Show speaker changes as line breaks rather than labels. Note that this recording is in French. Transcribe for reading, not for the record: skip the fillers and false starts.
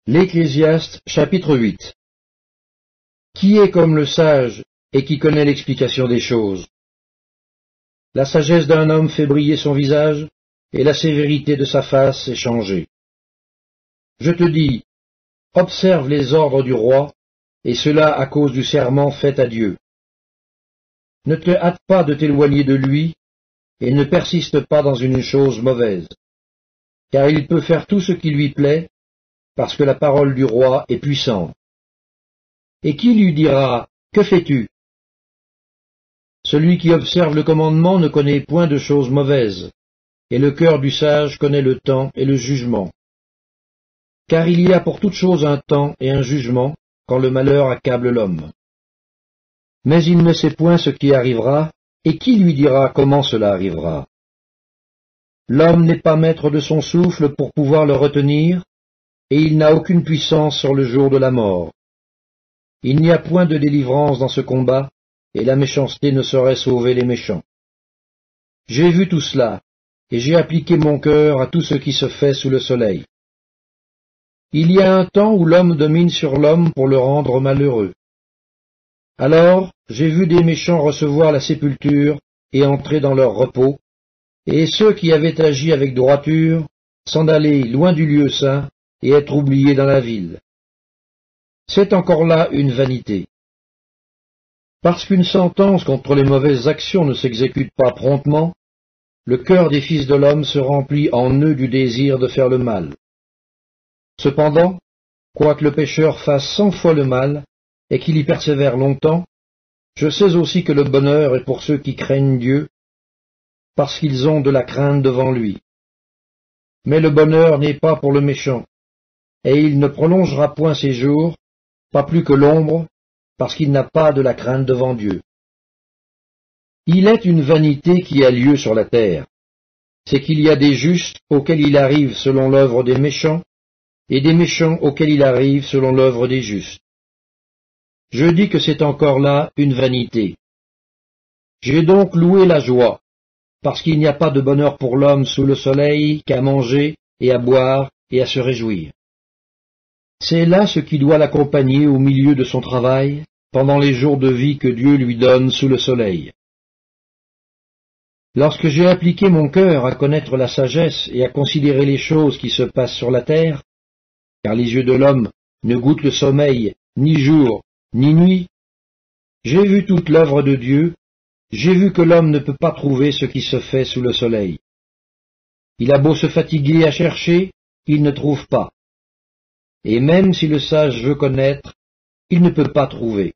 L'Ecclésiaste, chapitre 8. Qui est comme le sage et qui connaît l'explication des choses? La sagesse d'un homme fait briller son visage, et la sévérité de sa face est changée. Je te dis, observe les ordres du roi, et cela à cause du serment fait à Dieu. Ne te hâte pas de t'éloigner de lui, et ne persiste pas dans une chose mauvaise, car il peut faire tout ce qui lui plaît, parce que la parole du roi est puissante. Et qui lui dira, que fais-tu? Celui qui observe le commandement ne connaît point de choses mauvaises, et le cœur du sage connaît le temps et le jugement. Car il y a pour toute chose un temps et un jugement, quand le malheur accable l'homme. Mais il ne sait point ce qui arrivera, et qui lui dira comment cela arrivera? L'homme n'est pas maître de son souffle pour pouvoir le retenir, et il n'a aucune puissance sur le jour de la mort. Il n'y a point de délivrance dans ce combat, et la méchanceté ne saurait sauver les méchants. J'ai vu tout cela, et j'ai appliqué mon cœur à tout ce qui se fait sous le soleil. Il y a un temps où l'homme domine sur l'homme pour le rendre malheureux. Alors j'ai vu des méchants recevoir la sépulture et entrer dans leur repos, et ceux qui avaient agi avec droiture s'en aller loin du lieu saint et être oubliés dans la ville. C'est encore là une vanité. Parce qu'une sentence contre les mauvaises actions ne s'exécute pas promptement, le cœur des fils de l'homme se remplit en eux du désir de faire le mal. Cependant, quoique le pécheur fasse 100 fois le mal, et qu'il y persévère longtemps, je sais aussi que le bonheur est pour ceux qui craignent Dieu, parce qu'ils ont de la crainte devant lui. Mais le bonheur n'est pas pour le méchant, et il ne prolongera point ses jours, pas plus que l'ombre, parce qu'il n'a pas de la crainte devant Dieu. Il est une vanité qui a lieu sur la terre, c'est qu'il y a des justes auxquels il arrive selon l'œuvre des méchants, et des méchants auxquels il arrive selon l'œuvre des justes. Je dis que c'est encore là une vanité. J'ai donc loué la joie, parce qu'il n'y a pas de bonheur pour l'homme sous le soleil qu'à manger et à boire et à se réjouir. C'est là ce qui doit l'accompagner au milieu de son travail, pendant les jours de vie que Dieu lui donne sous le soleil. Lorsque j'ai appliqué mon cœur à connaître la sagesse et à considérer les choses qui se passent sur la terre, car les yeux de l'homme ne goûtent le sommeil, ni jour, ni nuit, j'ai vu toute l'œuvre de Dieu, j'ai vu que l'homme ne peut pas trouver ce qui se fait sous le soleil. Il a beau se fatiguer à chercher, il ne trouve pas. Et même si le sage veut connaître, il ne peut pas trouver.